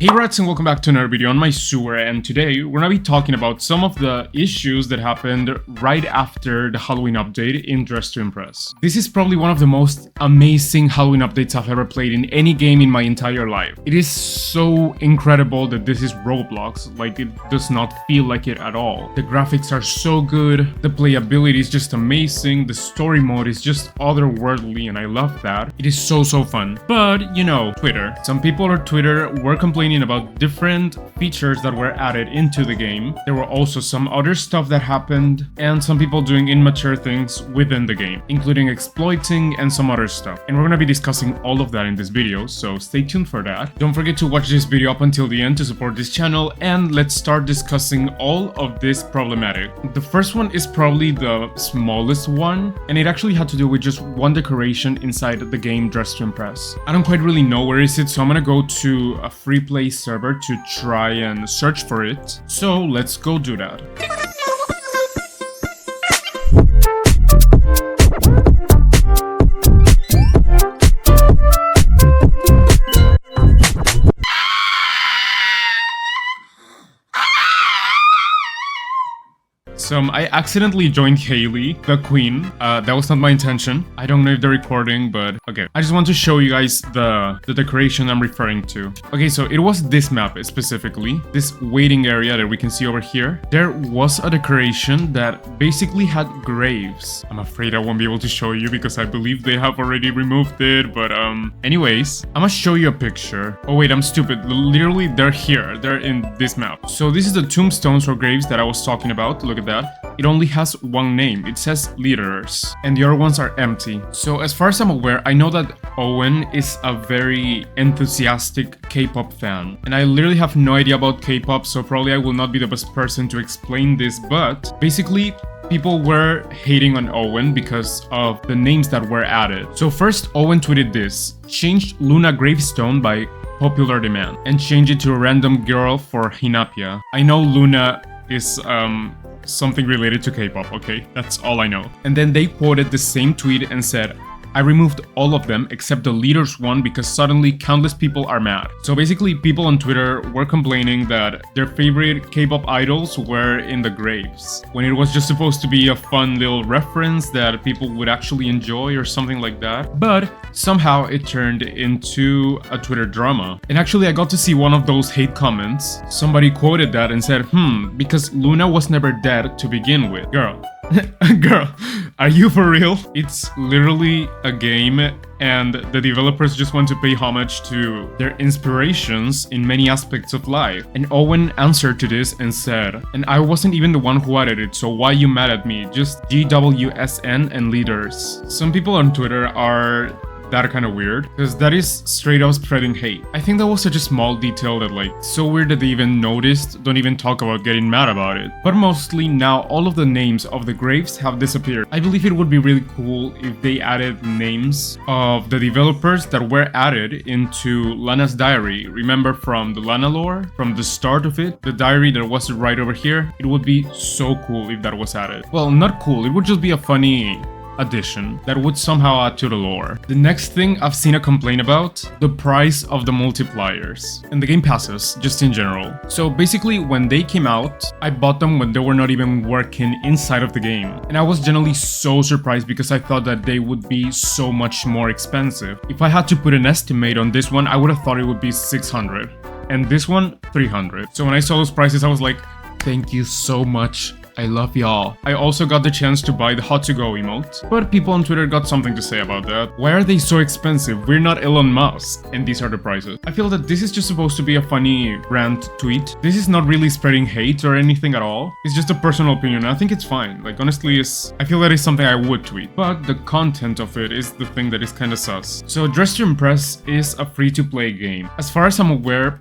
Hey rats, and welcome back to another video on my sewer, and today we're gonna be talking about some of the issues that happened right after the Halloween update in Dress to Impress. This is probably one of the most amazing Halloween updates I've ever played in any game in my entire life. It is so incredible that this is Roblox, like it does not feel like it at all. The graphics are so good, the playability is just amazing, the story mode is just otherworldly, and I love that. It is so fun. But, you know, Twitter. Some people on Twitter were complaining about different features that were added into the game. There were also some other stuff that happened, and some people doing immature things within the game, including exploiting and some other stuff. And we're gonna be discussing all of that in this video, so stay tuned for that. Don't forget to watch this video up until the end to support this channel, and let's start discussing all of this problematic. The first one is probably the smallest one, and it actually had to do with just one decoration inside the game Dress to Impress. I don't quite really know where is it, so I'm gonna go to a free play server to try and search for it. So let's go do that. So I accidentally joined Haley, the queen. That was not my intention. I don't know if they're recording, but okay. I just want to show you guys the decoration I'm referring to. Okay, so it was this map specifically, this waiting area that we can see over here. There was a decoration that basically had graves. I'm afraid I won't be able to show you because I believe they have already removed it, but anyways, I'm gonna show you a picture. Oh wait, I'm stupid. Literally, they're here. They're in this map. So this is the tombstones or graves that I was talking about. Look at that. It only has one name. It says leaders, and the other ones are empty. So as far as I'm aware, I know that Owen is a very enthusiastic K-pop fan, and I literally have no idea about K-pop, so probably I will not be the best person to explain this, but basically people were hating on Owen because of the names that were added. So first, Owen tweeted this: changed Luna gravestone by popular demand and change it to a random girl for Hinapia. I know Luna is something related to K-pop, okay? That's all I know. And then they quoted the same tweet and said, I removed all of them except the leaders one because suddenly countless people are mad. So basically people on Twitter were complaining that their favorite K-pop idols were in the graves, when it was just supposed to be a fun little reference that people would actually enjoy or something like that. But somehow it turned into a Twitter drama. And actually I got to see one of those hate comments. Somebody quoted that and said, because Luna was never dead to begin with. Girl, are you for real? It's literally a game, and the developers just want to pay homage to their inspirations in many aspects of life. And Owen answered to this and said, and I wasn't even the one who added it, so why you mad at me? Just GWSN and leaders. Some people on Twitter are that kind of weird, because that is straight up spreading hate. I think that was such a small detail that like, so weird that they even noticed, don't even talk about getting mad about it. But mostly now all of the names of the graves have disappeared. I believe it would be really cool if they added names of the developers that were added into Lana's diary. Remember from the Lana lore, from the start of it, the diary that was right over here? It would be so cool if that was added. Well, not cool, it would just be a funny addition that would somehow add to the lore. The next thing I've seen a complaint about, the price of the multipliers and the game passes just in general. So basically when they came out, I bought them when they were not even working inside of the game, and I was generally so surprised because I thought that they would be so much more expensive. If I had to put an estimate on this one, I would have thought it would be 600 and this one 300. So when I saw those prices, I was like, thank you so much. I love y'all. I also got the chance to buy the hot to go emote, but people on Twitter got something to say about that. Why are they so expensive? We're not Elon Musk, and these are the prices. I feel that this is just supposed to be a funny rant tweet. This is not really spreading hate or anything at all. It's just a personal opinion. I think it's fine. Like honestly, I feel that is something I would tweet, but the content of it is the thing that is kind of sus. So Dress to Impress is a free-to-play game. As far as I'm aware,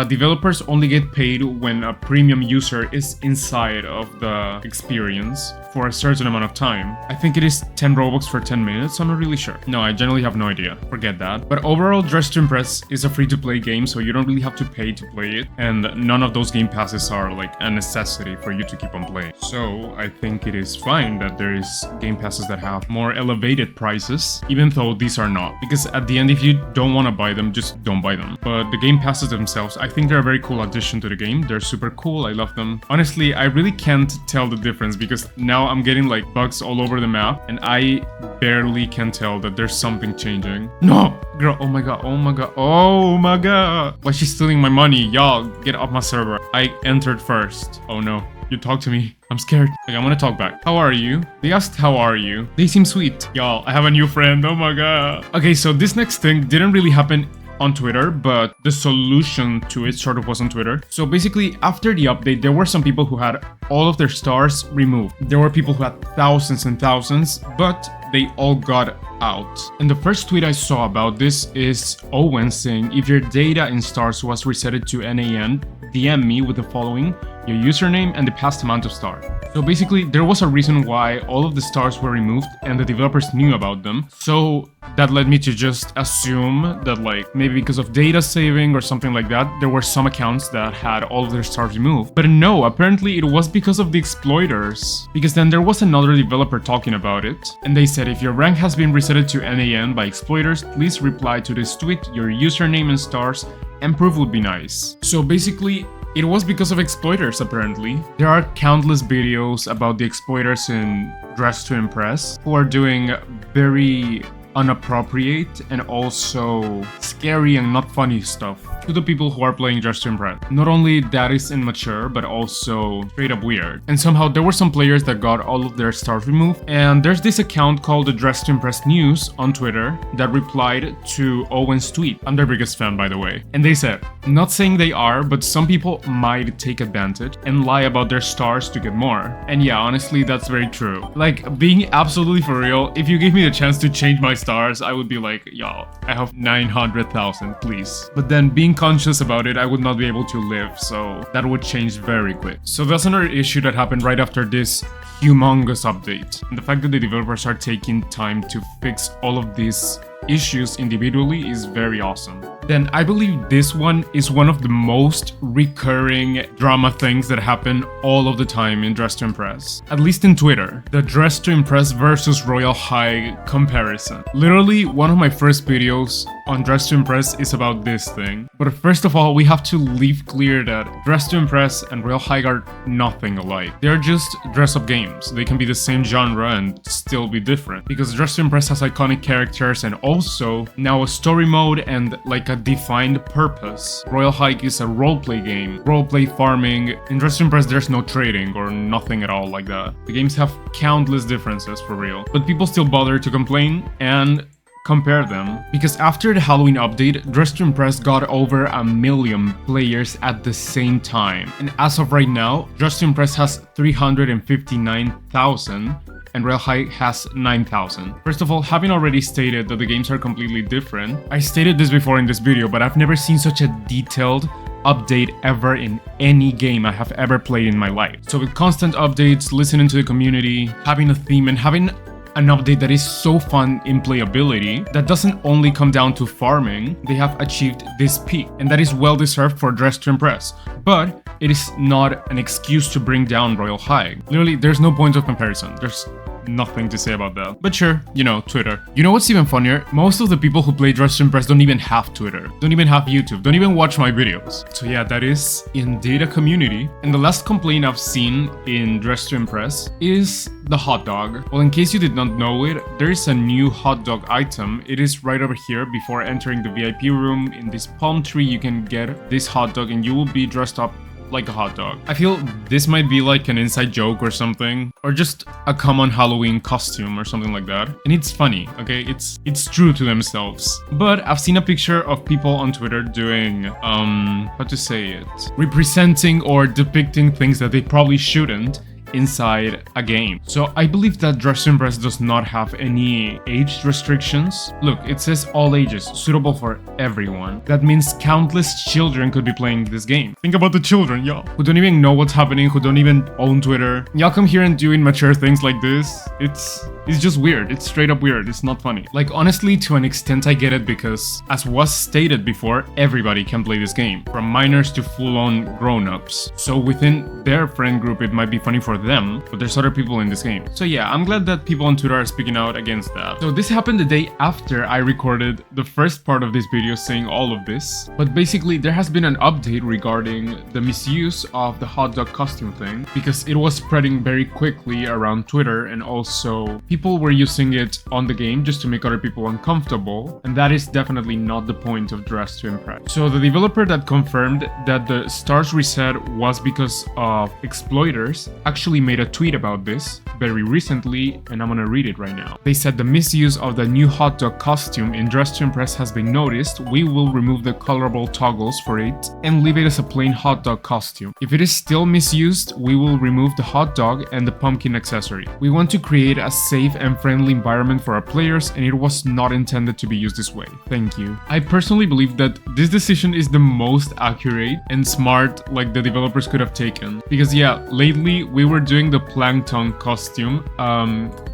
developers only get paid when a premium user is inside of the experience for a certain amount of time. I think it is 10 Robux for 10 minutes, I'm not really sure. No, I generally have no idea. Forget that. But overall, Dress to Impress is a free-to-play game, so you don't really have to pay to play it, and none of those game passes are like a necessity for you to keep on playing. So I think it is fine that there is game passes that have more elevated prices, even though these are not. Because at the end, if you don't want to buy them, just don't buy them. But the game passes themselves eyebrows. I think they're a very cool addition to the game. They're super cool. I love them. Honestly, I really can't tell the difference because now I'm getting like bugs all over the map and I barely can tell that there's something changing. No! Girl, oh my god, oh my god, oh my god. Why is she stealing my money? Y'all, get off my server. I entered first. Oh no. You talk to me. I'm scared. Okay, I'm gonna talk back. How are you? They asked, how are you? They seem sweet. Y'all, I have a new friend. Oh my god. Okay, so this next thing didn't really happen on Twitter, but the solution to it sort of was on Twitter. So basically, after the update, there were some people who had all of their stars removed. There were people who had thousands and thousands, but they all got out. And the first tweet I saw about this is Owen saying, if your data in stars was resetted to NAN, DM me with the following, your username and the past amount of stars. So basically, there was a reason why all of the stars were removed and the developers knew about them. So that led me to just assume that like maybe because of data saving or something like that, there were some accounts that had all of their stars removed. But no, apparently it was because of the exploiters. Because then there was another developer talking about it. And they said, if your rank has been resetted to NAN by exploiters, please reply to this tweet, your username and stars, and proof would be nice. So basically, it was because of exploiters, apparently. There are countless videos about the exploiters in Dress to Impress who are doing very inappropriate and also scary and not funny stuff to the people who are playing Dress to Impress. Not only that is immature, but also straight up weird. And somehow there were some players that got all of their stars removed. And there's this account called the Dress to Impress News on Twitter that replied to Owen's tweet. I'm their biggest fan, by the way. And they said, not saying they are, but some people might take advantage and lie about their stars to get more. And yeah, honestly, that's very true. Like, being absolutely for real, if you gave me the chance to change my stars, I would be like, y'all, I have 900,000, please. But then being conscious about it, I would not be able to live, so that would change very quick. So that's another issue that happened right after this humongous update. And the fact that the developers are taking time to fix all of these issues individually is very awesome. Then I believe this one is one of the most recurring drama things that happen all of the time in Dress to Impress. At least in Twitter. The Dress to Impress versus Royal High comparison. Literally, one of my first videos on Dress to Impress is about this thing. But first of all, we have to leave clear that Dress to Impress and Royal High are nothing alike. They're just dress-up games. They can be the same genre and still be different. Because Dress to Impress has iconic characters and also now a story mode and like a defined purpose. Royal Hike is a roleplay game, roleplay farming. In Dress to Impress, there's no trading or nothing at all like that. The games have countless differences for real, but people still bother to complain and compare them. Because after the Halloween update, Dress to Impress got over 1 million players at the same time. And as of right now, Dress to Impress has 359,000 and Royal High has 9,000. First of all, having already stated that the games are completely different, I stated this before in this video, but I've never seen such a detailed update ever in any game I have ever played in my life. So with constant updates, listening to the community, having a theme, and having an update that is so fun in playability, that doesn't only come down to farming, they have achieved this peak, and that is well deserved for Dress to Impress. But it is not an excuse to bring down Royal High. Literally, there's no point of comparison. There's nothing to say about that. But sure, you know, Twitter. You know what's even funnier? Most of the people who play Dress to Impress don't even have Twitter, don't even have YouTube, don't even watch my videos. So yeah, that is in data community. And the last complaint I've seen in Dress to Impress is the hot dog. Well, in case you did not know it, there is a new hot dog item. It is right over here before entering the VIP room. In this palm tree, you can get this hot dog and you will be dressed up like a hot dog. I feel this might be like an inside joke or something, or just a common Halloween costume or something like that. And it's funny, okay? It's true to themselves. But I've seen a picture of people on Twitter doing, how to say it? Representing or depicting things that they probably shouldn't inside a game. So I believe that Dress to Impress does not have any age restrictions. Look, it says all ages, suitable for everyone. That means countless children could be playing this game. Think about the children, y'all, who don't even know what's happening, who don't even own Twitter. Y'all come here and do immature things like this. It's just weird. It's straight up weird. It's not funny. Like, honestly, to an extent I get it because, as was stated before, everybody can play this game, from minors to full-on grown-ups. So within their friend group, it might be funny for them, but there's other people in this game. So yeah, I'm glad that people on Twitter are speaking out against that. So this happened the day after I recorded the first part of this video saying all of this. But basically, there has been an update regarding the misuse of the hot dog costume thing, because it was spreading very quickly around Twitter, and also people were using it on the game just to make other people uncomfortable, and that is definitely not the point of Dress to Impress. So the developer that confirmed that the stars reset was because of exploiters actually made a tweet about this very recently, and I'm gonna read it right now. They said the misuse of the new hot dog costume in Dress to Impress has been noticed. We will remove the colorable toggles for it and leave it as a plain hot dog costume. If it is still misused, we will remove the hot dog and the pumpkin accessory. We want to create a safe and friendly environment for our players, and it was not intended to be used this way. Thank you. I personally believe that this decision is the most accurate and smart like the developers could have taken, because yeah, lately we were doing the plankton costume.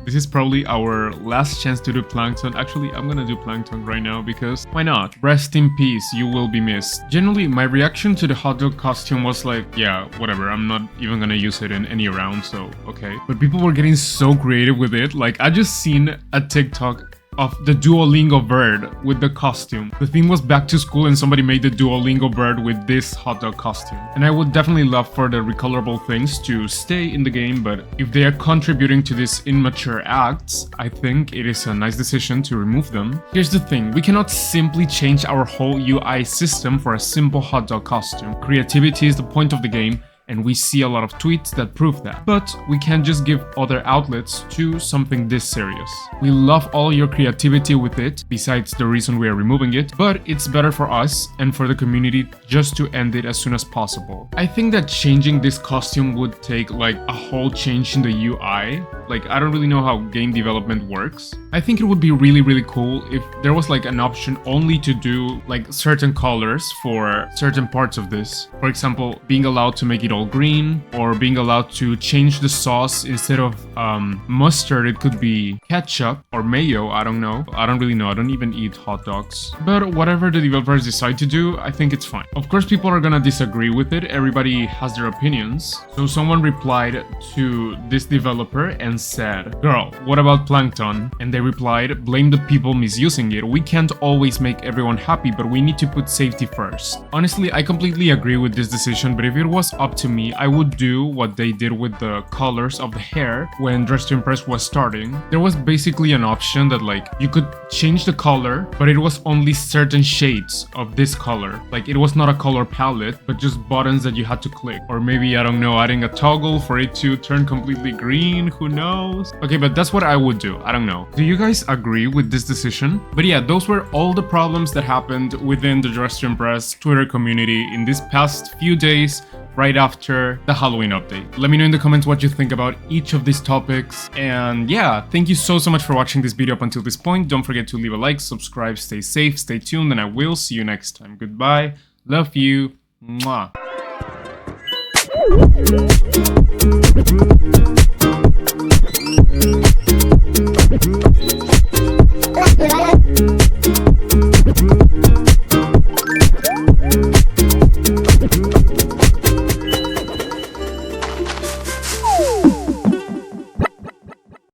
This is probably our last chance to do plankton. Actually, I'm gonna do plankton right now because why not? Rest in peace, you will be missed. Generally, my reaction to the hot dog costume was like, yeah, whatever, I'm not even gonna use it in any round, so okay. But people were getting so creative with it. Like, I just seen a TikTok of the Duolingo bird with the costume. The theme was back to school, and somebody made the Duolingo bird with this hot dog costume. And I would definitely love for the recolorable things to stay in the game, but if they are contributing to these immature acts, I think it is a nice decision to remove them. Here's the thing, we cannot simply change our whole UI system for a simple hot dog costume. Creativity is the point of the game, and we see a lot of tweets that prove that. But we can't just give other outlets to something this serious. We love all your creativity with it, besides the reason we are removing it, but it's better for us and for the community just to end it as soon as possible. I think that changing this costume would take like a whole change in the UI. Like, I don't really know how game development works. I think it would be really cool if there was like an option only to do like certain colors for certain parts of this. For example, being allowed to make it all green, or being allowed to change the sauce. Instead of mustard, it could be ketchup or mayo. I don't know. I don't really know. I don't even eat hot dogs. But whatever the developers decide to do, I think it's fine. Of course, people are gonna disagree with it. Everybody has their opinions. So someone replied to this developer and said, "Girl, what about plankton?" And they replied, "Blame the people misusing it. We can't always make everyone happy, but we need to put safety first." Honestly, I completely agree with this decision, but if it was up to me, I would do what they did with the colors of the hair when Dress to Impress was starting. There was basically an option that like you could change the color, but it was only certain shades of this color. Like, it was not a color palette, but just buttons that you had to click. Or maybe, I don't know, adding a toggle for it to turn completely green, who knows? Okay, but that's what I would do. I don't know. Do you guys agree with this decision? But yeah, those were all the problems that happened within the Dress to Impress Twitter community in these past few days, right after the Halloween update. Let me know in the comments what you think about each of these topics. And yeah, thank you so much for watching this video up until this point. Don't forget to leave a like, subscribe, stay safe, stay tuned, and I will see you next time. Goodbye. Love you. Mwah.